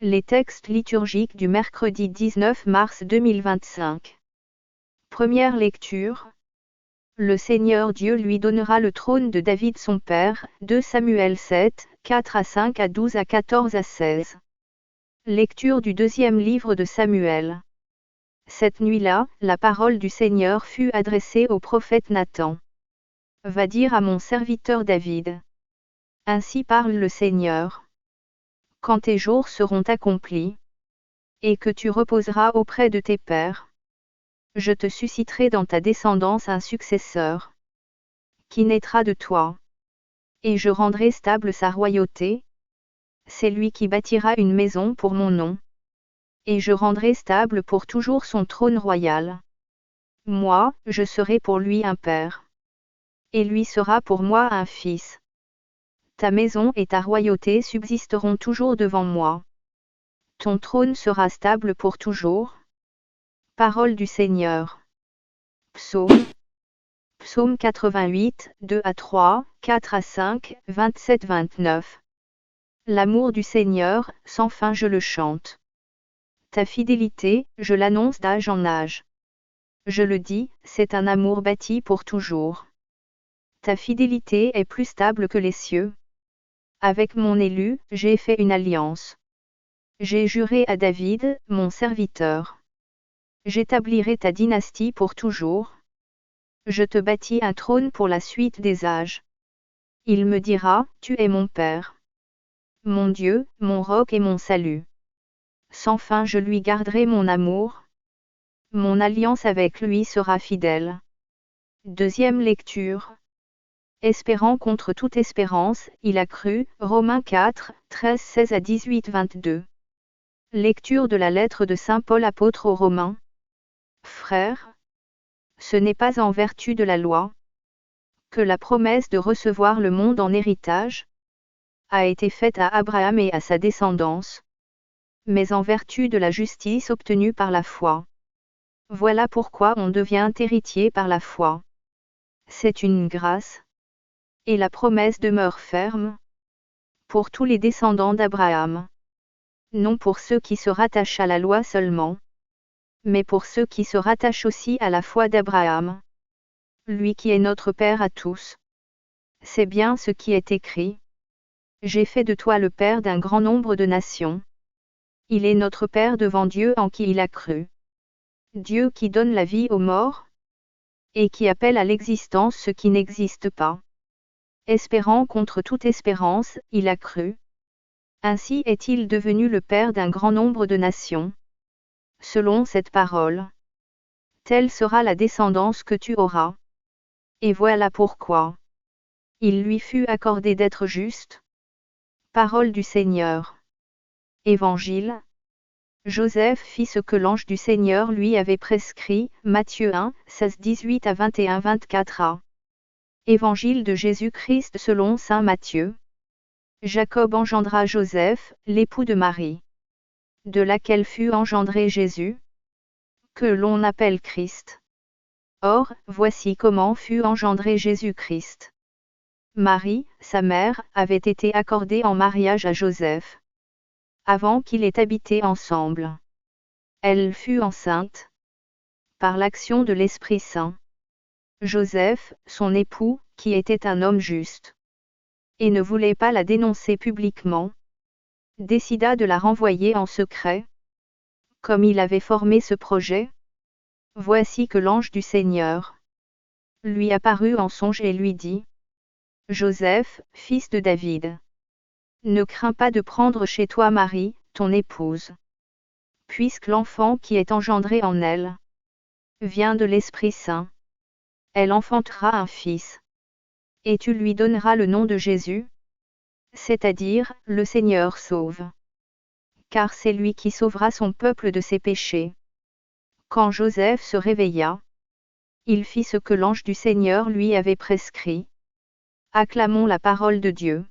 Les textes liturgiques du mercredi 19 mars 2025. Première lecture. Le Seigneur Dieu lui donnera le trône de David son père, 2 Samuel 7, 4 à 5 à 12 à 14 à 16. Lecture du deuxième livre de Samuel. Cette nuit-là, la parole du Seigneur fut adressée au prophète Nathan. Va dire à mon serviteur David. Ainsi parle le Seigneur. Quand tes jours seront accomplis, et que tu reposeras auprès de tes pères, je te susciterai dans ta descendance un successeur, qui naîtra de toi. Et je rendrai stable sa royauté. C'est lui qui bâtira une maison pour mon nom. Et je rendrai stable pour toujours son trône royal. Moi, je serai pour lui un père. Et lui sera pour moi un fils. Ta maison et ta royauté subsisteront toujours devant moi. Ton trône sera stable pour toujours. Parole du Seigneur. Psaume. Psaume 88, 2 à 3, 4 à 5, 27-29. L'amour du Seigneur, sans fin je le chante. Ta fidélité, je l'annonce d'âge en âge. Je le dis, c'est un amour bâti pour toujours. Ta fidélité est plus stable que les cieux. Avec mon élu, j'ai fait une alliance. J'ai juré à David, mon serviteur. J'établirai ta dynastie pour toujours. Je te bâtis un trône pour la suite des âges. Il me dira, tu es mon Père. Mon Dieu, mon roc et mon salut. Sans fin je lui garderai mon amour. Mon alliance avec lui sera fidèle. Deuxième lecture. Espérant contre toute espérance, il a cru, Romains 4, 13-16 à 18-22. Lecture de la lettre de Saint Paul apôtre aux Romains. Frères, ce n'est pas en vertu de la loi que la promesse de recevoir le monde en héritage a été faite à Abraham et à sa descendance, mais en vertu de la justice obtenue par la foi. Voilà pourquoi on devient héritier par la foi. C'est une grâce. Et la promesse demeure ferme pour tous les descendants d'Abraham. Non pour ceux qui se rattachent à la loi seulement, mais pour ceux qui se rattachent aussi à la foi d'Abraham. Lui qui est notre Père à tous. C'est bien ce qui est écrit. J'ai fait de toi le Père d'un grand nombre de nations. Il est notre Père devant Dieu en qui il a cru. Dieu qui donne la vie aux morts, et qui appelle à l'existence ce qui n'existe pas. Espérant contre toute espérance, il a cru. Ainsi est-il devenu le Père d'un grand nombre de nations. Selon cette parole. Telle sera la descendance que tu auras. Et voilà pourquoi. Il lui fut accordé d'être juste. Parole du Seigneur. Évangile. Joseph fit ce que l'ange du Seigneur lui avait prescrit, Matthieu 1, 16-18 à 21-24a. Évangile de Jésus-Christ selon saint Matthieu. Jacob engendra Joseph, l'époux de Marie, de laquelle fut engendré Jésus, que l'on appelle Christ. Or, voici comment fut engendré Jésus-Christ. Marie, sa mère, avait été accordée en mariage à Joseph, avant qu'ils aient habité ensemble. Elle fut enceinte, par l'action de l'Esprit Saint. Joseph, son époux, qui était un homme juste, et ne voulait pas la dénoncer publiquement, décida de la renvoyer en secret. Comme il avait formé ce projet, voici que l'ange du Seigneur lui apparut en songe et lui dit: Joseph, fils de David, ne crains pas de prendre chez toi Marie, ton épouse, puisque l'enfant qui est engendré en elle vient de l'Esprit Saint. Elle enfantera un fils. Et tu lui donneras le nom de Jésus, c'est-à-dire, le Seigneur sauve. Car c'est lui qui sauvera son peuple de ses péchés. Quand Joseph se réveilla, il fit ce que l'ange du Seigneur lui avait prescrit. Acclamons la parole de Dieu.